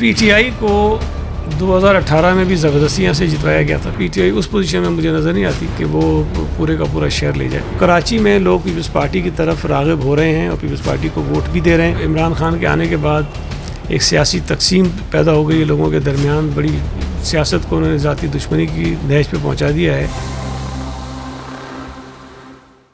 P T I کو 2018 میں بھی زبردستی سے جتوایا گیا تھا. P T I us position میں مجھے نظر نہیں آتی کہ وہ پورے کا پورا شہر لے جائے. کراچی میں لوگ پیپلز پارٹی کی طرف راغب ہو رہے ہیں اور پیپلز پارٹی کو ووٹ بھی دے رہے ہیں. عمران خان کے آنے کے بعد ایک سیاسی تقسیم پیدا ہو گئی ہے لوگوں کے درمیان. بڑی سیاست کو انہوں نے ذاتی دشمنی کی نہج پہ پہنچا دیا ہے.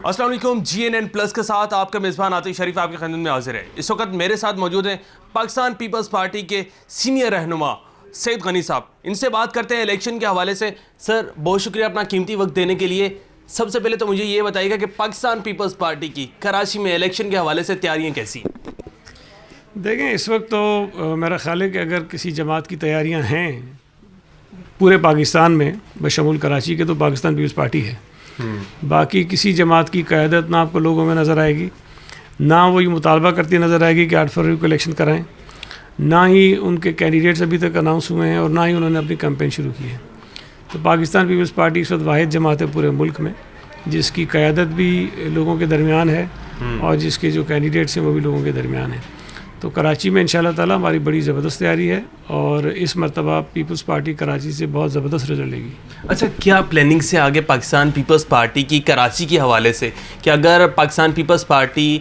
السلام علیکم. GNN+ کے ساتھ آپ کا میزبان عاطف شریف آپ کی خدمت میں حاضر ہے. اس وقت میرے ساتھ موجود ہیں پاکستان پیپلز پارٹی کے سینئر رہنما سید غنی صاحب. ان سے بات کرتے ہیں الیکشن کے حوالے سے. سر بہت شکریہ اپنا قیمتی وقت دینے کے لیے. سب سے پہلے تو مجھے یہ بتائیے گا کہ پاکستان پیپلز پارٹی کی کراچی میں الیکشن کے حوالے سے تیاریاں کیسی ہیں؟ دیکھیں اس وقت تو میرا خیال ہے کہ اگر کسی جماعت کی تیاریاں ہیں پورے پاکستان میں بشمول کراچی کے تو پاکستان پیپلز پارٹی ہے. باقی کسی جماعت کی قیادت نہ آپ کو لوگوں میں نظر آئے گی, نہ وہ یہ مطالبہ کرتی نظر آئے گی کہ 8 فروری کو الیکشن کرائیں, نہ ہی ان کے کینڈیڈیٹس ابھی تک اناؤنس ہوئے ہیں اور نہ ہی انہوں نے اپنی کیمپین شروع کی ہے. تو پاکستان پیپلز پارٹی اس وقت واحد جماعت ہے پورے ملک میں جس کی قیادت بھی لوگوں کے درمیان ہے اور جس کے جو کینڈیڈیٹس ہیں وہ بھی لوگوں کے درمیان ہیں. تو کراچی میں انشاءاللہ تعالیٰ ہماری بڑی زبردست تیاری ہے اور اس مرتبہ پیپلز پارٹی کراچی سے بہت زبردست رزلٹ لے گی. اچھا, کیا پلاننگ سے آگے پاکستان پیپلز پارٹی کی کراچی کے حوالے سے کہ اگر پاکستان پیپلز پارٹی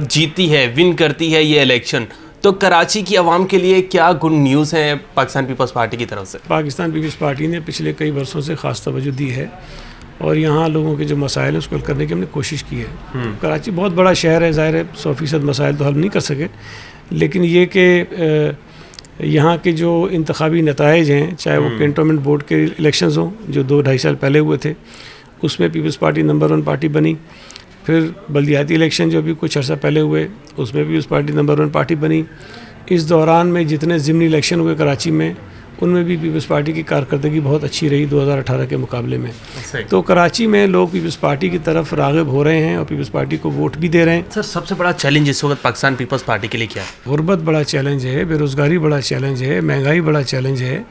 جیتی ہے, ون کرتی ہے یہ الیکشن, تو کراچی کی عوام کے لیے کیا گڈ نیوز ہیں پاکستان پیپلز پارٹی کی طرف سے؟ پاکستان پیپلز پارٹی نے پچھلے کئی برسوں سے خاص توجہ دی ہے اور یہاں لوگوں کے جو مسائل ہیں اس کو حل کرنے کی ہم نے کوشش کی ہے. کراچی بہت بڑا شہر ہے, ظاہر ہے 100% مسائل تو حل نہیں کر سکے, لیکن یہ کہ یہاں کے جو انتخابی نتائج ہیں, چاہے وہ کینٹونمنٹ بورڈ کے الیکشنز ہوں جو 2-2.5 سال پہلے ہوئے تھے, اس میں پیپلز پارٹی نمبر 1 پارٹی بنی. پھر بلدیاتی الیکشن جو بھی کچھ عرصہ پہلے ہوئے اس میں پیپلز پارٹی نمبر 1 پارٹی بنی. اس دوران میں جتنے ضمنی الیکشن ہوئے کراچی میں ان میں بھی پیپلز پارٹی کی کارکردگی بہت اچھی رہی 2018 کے مقابلے میں. تو کراچی میں لوگ پیپلز پارٹی کی طرف راغب ہو رہے ہیں اور پیپلز پارٹی کو ووٹ بھی دے رہے ہیں. سر سب سے بڑا چیلنج اس وقت پاکستان پیپلز پارٹی کے لیے کیا ہے؟ غربت بڑا چیلنج ہے, بے روزگاری بڑا چیلنج ہے, مہنگائی بڑا چیلنج ہے.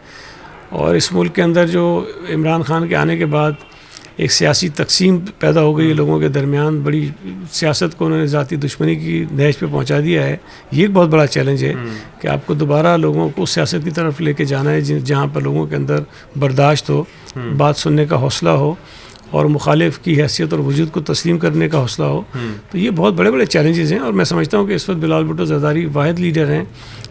اور اس ملک کے اندر جو عمران خان کے آنے کے بعد ایک سیاسی تقسیم پیدا ہو گئی ہے لوگوں کے درمیان, بڑی سیاست کو انہوں نے ذاتی دشمنی کی نہج پہ پہنچا دیا ہے. یہ ایک بہت بڑا چیلنج ہے کہ آپ کو دوبارہ لوگوں کو سیاست کی طرف لے کے جانا ہے جہاں پر لوگوں کے اندر برداشت ہو, بات سننے کا حوصلہ ہو اور مخالف کی حیثیت اور وجود کو تسلیم کرنے کا حوصلہ ہو. تو یہ بہت بڑے بڑے چیلنجز ہیں اور میں سمجھتا ہوں کہ اس وقت بلال بھٹو زرداری واحد لیڈر ہیں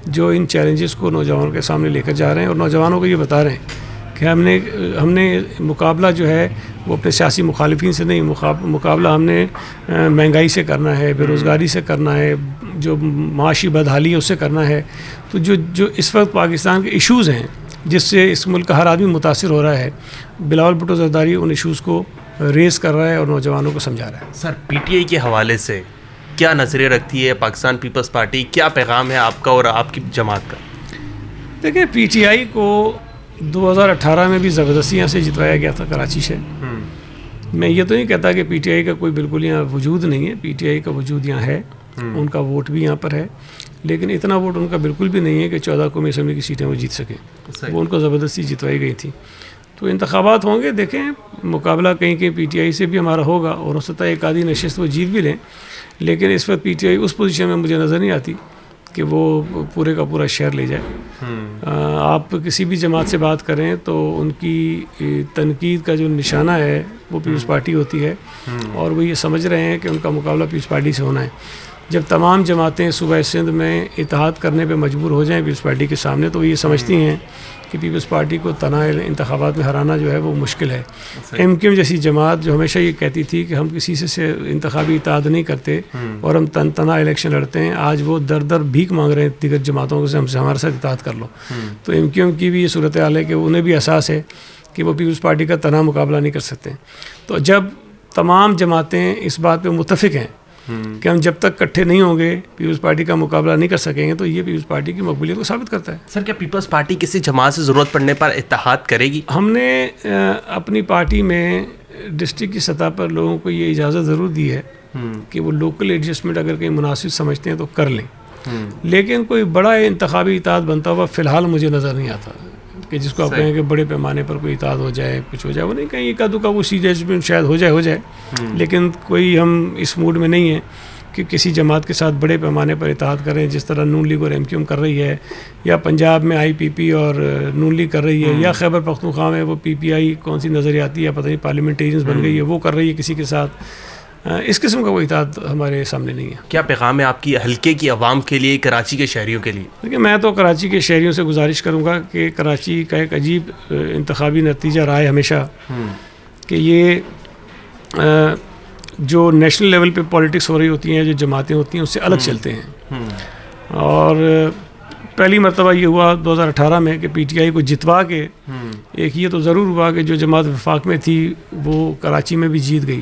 جو ان چیلنجز کو نوجوانوں کے سامنے لے کر جا رہے ہیں اور نوجوانوں کو یہ بتا رہے ہیں کہ ہم نے مقابلہ جو ہے وہ اپنے سیاسی مخالفین سے نہیں, مقابلہ ہم نے مہنگائی سے کرنا ہے, بے روزگاری سے کرنا ہے, جو معاشی بدحالی ہے اس سے کرنا ہے. تو جو اس وقت پاکستان کے ایشوز ہیں جس سے اس ملک کا ہر آدمی متاثر ہو رہا ہے, بلال بھٹو زرداری ان ایشوز کو ریز کر رہا ہے اور نوجوانوں کو سمجھا رہا ہے. سر پی ٹی آئی کے حوالے سے کیا نظریہ رکھتی ہے پاکستان پیپلز پارٹی, کیا پیغام ہے آپ کا اور آپ کی جماعت کا؟ دیکھیں پی ٹی آئی کو 2018 میں بھی زبردستی سے جتوایا گیا تھا کراچی سے. میں یہ تو نہیں کہتا کہ پی ٹی آئی کا کوئی بالکل یہاں وجود نہیں ہے, پی ٹی آئی کا وجود یہاں ہے, ان کا ووٹ بھی یہاں پر ہے, لیکن اتنا ووٹ ان کا بالکل بھی نہیں ہے کہ 14 قومی اسمبلی کی سیٹیں وہ جیت سکیں. وہ ان کو زبردستی جتوائی گئی تھی. تو انتخابات ہوں گے, دیکھیں مقابلہ کہیں کہیں پی ٹی آئی سے بھی ہمارا ہوگا اور ہو سکتا ہے ایک آدھی نشست وہ جیت بھی لیں, لیکن اس وقت P T I us position میں مجھے نظر نہیں آتی کہ وہ پورے کا پورا شہر لے جائے. آپ کسی بھی جماعت سے بات کریں تو ان کی تنقید کا جو نشانہ ہے وہ پیپلز پارٹی ہوتی ہے اور وہ یہ سمجھ رہے ہیں کہ ان کا مقابلہ پیپلز پارٹی سے ہونا ہے. جب تمام جماعتیں صوبہ سندھ میں اتحاد کرنے پہ مجبور ہو جائیں پیپلز پارٹی کے سامنے تو وہ یہ سمجھتی ہیں کہ پیپلز پارٹی کو تنہا انتخابات میں ہرانا جو ہے وہ مشکل ہے. ایم کیو جیسی جماعت جو ہمیشہ یہ کہتی تھی کہ ہم کسی سے انتخابی اتحاد نہیں کرتے اور ہم تنہا الیکشن لڑتے ہیں, آج وہ در بھیک مانگ رہے ہیں دیگر جماعتوں سے ہمارے ساتھ اتحاد کر لو. تو ایم کیو کی بھی یہ صورتحال ہے کہ انہیں بھی احساس ہے کہ وہ پیپلز پارٹی کا تنہا مقابلہ نہیں کر سکتے. تو جب تمام جماعتیں اس بات پہ متفق ہیں کہ ہم جب تک اکٹھے نہیں ہوں گے پیپلز پارٹی کا مقابلہ نہیں کر سکیں گے تو یہ پیپلز پارٹی کی مقبولیت کو ثابت کرتا ہے. سر کیا پیپلز پارٹی کسی جماعت سے ضرورت پڑنے پر اتحاد کرے گی؟ ہم نے اپنی پارٹی میں ڈسٹرکٹ کی سطح پر لوگوں کو یہ اجازت ضرور دی ہے کہ وہ لوکل ایڈجسٹمنٹ اگر کہیں مناسب سمجھتے ہیں تو کر لیں, لیکن کوئی بڑا انتخابی اتحاد بنتا ہوا فی الحال مجھے نظر نہیں آتا کہ جس کو آپ کہیں کہ بڑے پیمانے پر کوئی اتحاد ہو جائے, کچھ ہو جائے. وہ نہیں کہیں ایک آدھو کا وہ ایڈجسٹمنٹ شاید ہو جائے, لیکن کوئی ہم اس موڈ میں نہیں ہیں کہ کسی جماعت کے ساتھ بڑے پیمانے پر اتحاد کریں، جس طرح نون لیگ اور ایم کیو ایم کر رہی ہے، یا پنجاب میں آئی پی پی اور نون لیگ کر رہی ہے، یا خیبر پختونخوا میں وہ پی پی آئی کون سی نظریاتی ہے پتہ نہیں پارلیمنٹیرینز بن گئی ہے وہ کر رہی ہے کسی کے ساتھ. اس قسم کا کوئی اتحاد ہمارے سامنے نہیں ہے. کیا پیغام ہے آپ کی حلقے کی عوام کے لیے، کراچی کے شہریوں کے لیے؟ دیکھیے میں تو کراچی کے شہریوں سے گزارش کروں گا کہ کراچی کا ایک عجیب انتخابی نتیجہ رہا ہے ہمیشہ کہ یہ جو نیشنل لیول پہ پالیٹکس ہو رہی ہوتی ہیں، جو جماعتیں ہوتی ہیں اس سے الگ چلتے ہیں. اور پہلی مرتبہ یہ ہوا 2018 میں کہ پی ٹی آئی کو جتوا کے ایک یہ تو ضرور ہوا کہ جو جماعت وفاق میں تھی وہ کراچی میں بھی جیت گئی،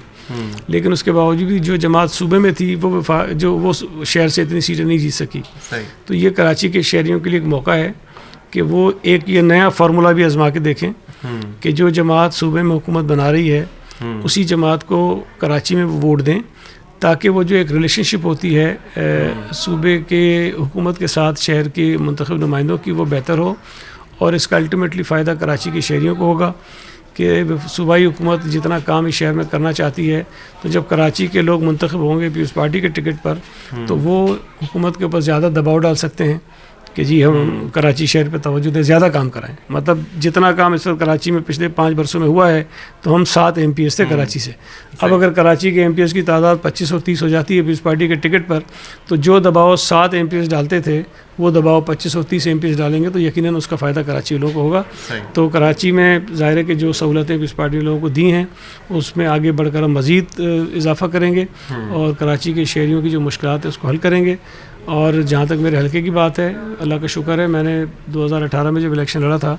لیکن اس کے باوجود بھی جو جماعت صوبے میں تھی وہ شہر سے اتنی سیٹیں نہیں جیت سکی. تو یہ کراچی کے شہریوں کے لیے ایک موقع ہے کہ وہ ایک یہ نیا فارمولہ بھی آزما کے دیکھیں کہ جو جماعت صوبے میں حکومت بنا رہی ہے اسی جماعت کو کراچی میں ووٹ دیں، تاکہ وہ جو ایک ریلیشن شپ ہوتی ہے صوبے کے حکومت کے ساتھ شہر کے منتخب نمائندوں کی وہ بہتر ہو. اور اس کا الٹیمیٹلی فائدہ کراچی کے شہریوں کو ہوگا کہ صوبائی حکومت جتنا کام اس شہر میں کرنا چاہتی ہے تو جب کراچی کے لوگ منتخب ہوں گے پیپلز پارٹی کے ٹکٹ پر تو وہ حکومت کے اوپر زیادہ دباؤ ڈال سکتے ہیں کہ جی ہم کراچی شہر پہ توجہ دیں، زیادہ کام کرائیں. مطلب جتنا کام اس وقت کراچی میں پچھلے 5 برسوں میں ہوا ہے تو ہم 7 ایم پی ایس تھے کراچی سے. اب اگر کراچی کے ایم پی ایس کی تعداد 25 اور 30 ہو جاتی ہے پیپلز پارٹی کے ٹکٹ پر تو جو دباؤ 7 ایم پی ایس ڈالتے تھے وہ دباؤ 25 اور 30 ایم پی ایس ڈالیں گے تو یقیناً اس کا فائدہ کراچی لوگوں کو ہوگا. تو کراچی میں ظاہر ہے کہ جو سہولتیں پیپلز پارٹی لوگوں کو دی ہیں اس میں آگے بڑھ کر ہم مزید اضافہ کریں گے اور کراچی کے شہریوں کی جو مشکلات ہیں اس کو حل کریں گے. اور جہاں تک میرے حلقے کی بات ہے، اللہ کا شکر ہے میں نے 2018 میں جب الیکشن لڑا تھا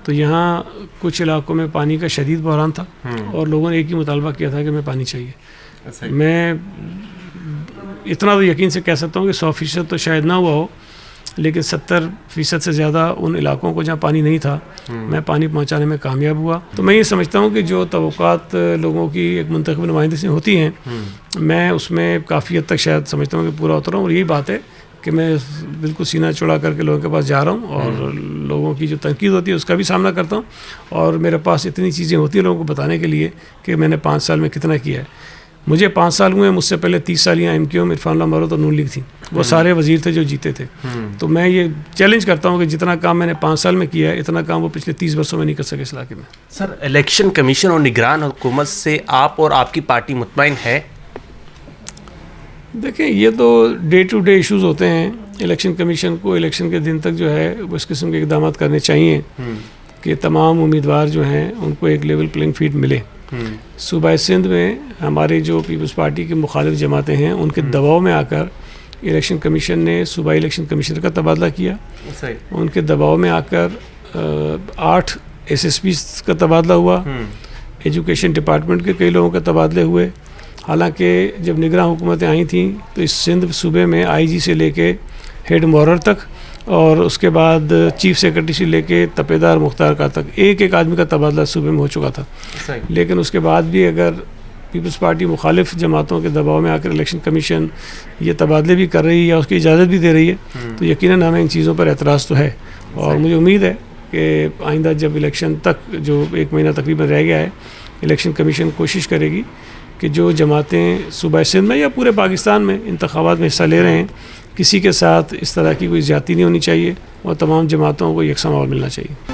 تو یہاں کچھ علاقوں میں پانی کا شدید بحران تھا اور لوگوں نے ایک ہی مطالبہ کیا تھا کہ ہمیں پانی چاہیے. میں اتنا تو یقین سے کہہ سکتا ہوں کہ 100% تو شاید نہ ہوا ہو، لیکن 70% سے زیادہ ان علاقوں کو جہاں پانی نہیں تھا میں پانی پہنچانے میں کامیاب ہوا. تو میں یہ سمجھتا ہوں کہ جو توقعات لوگوں کی ایک منتخب نمائندے سے ہوتی ہیں میں اس میں کافی حد تک شاید سمجھتا ہوں کہ پورا اترا ہوں. اور یہی بات ہے کہ میں بالکل سینہ چوڑا کر کے لوگوں کے پاس جا رہا ہوں اور لوگوں کی جو تنقید ہوتی ہے اس کا بھی سامنا کرتا ہوں. اور میرے پاس اتنی چیزیں ہوتی ہیں لوگوں کو بتانے کے لیے کہ میں نے 5 سال میں کتنا کیا ہے. مجھے 5 سال ہوئے، مجھ سے پہلے 30 سال یہاں ایم کیو ایم عرفان اللہ مروت اور نون لیگ تھی، وہ سارے وزیر تھے جو جیتے تھے. تو میں یہ چیلنج کرتا ہوں کہ جتنا کام میں نے 5 سال میں کیا ہے اتنا کام وہ پچھلے 30 برسوں میں نہیں کر سکے اس علاقے میں. سر الیکشن کمیشن اور نگران حکومت سے آپ اور آپ کی پارٹی مطمئن ہے؟ دیکھیں یہ تو ڈے ٹو ڈے ایشوز ہوتے ہیں. الیکشن کمیشن کو الیکشن کے دن تک جو ہے وہ اس قسم کے اقدامات کرنے چاہیے کہ تمام امیدوار جو ہیں ان کو ایک لیول پلینگ فیلڈ ملے. صوبہ سندھ میں ہمارے جو پیپلز پارٹی کے مخالف جماعتیں ہیں ان کے دباؤ میں آ کر الیکشن کمیشن نے صوبائی الیکشن کمیشنر کا تبادلہ کیا. ان کے دباؤ میں آ کر 8 SSPs کا تبادلہ ہوا. ایجوکیشن ڈپارٹمنٹ کے کئی لوگوں کے تبادلے ہوئے. حالانکہ جب نگراں حکومتیں آئی تھیں تو اس سندھ صوبے میں آئی جی سے لے کے ہیڈ مورر تک اور اس کے بعد چیف سیکرٹری سے لے کے تپیدار مختار کا تک ایک آدمی کا تبادلہ صوبے میں ہو چکا تھا. لیکن اس کے بعد بھی اگر پیپلز پارٹی مخالف جماعتوں کے دباؤ میں آ کر الیکشن کمیشن یہ تبادلے بھی کر رہی ہے یا اس کی اجازت بھی دے رہی ہے تو یقیناً ہمیں ان چیزوں پر اعتراض تو ہے. اور مجھے امید ہے کہ آئندہ جب الیکشن تک جو 1 مہینہ تقریباً رہ گیا ہے الیکشن کمیشن کوشش کرے گی کہ جو جماعتیں صوبہ سندھ میں یا پورے پاکستان میں انتخابات میں حصہ لے رہے ہیں کسی کے ساتھ اس طرح کی کوئی زیادتی نہیں ہونی چاہیے اور تمام جماعتوں کو یکساں ماحول ملنا چاہیے.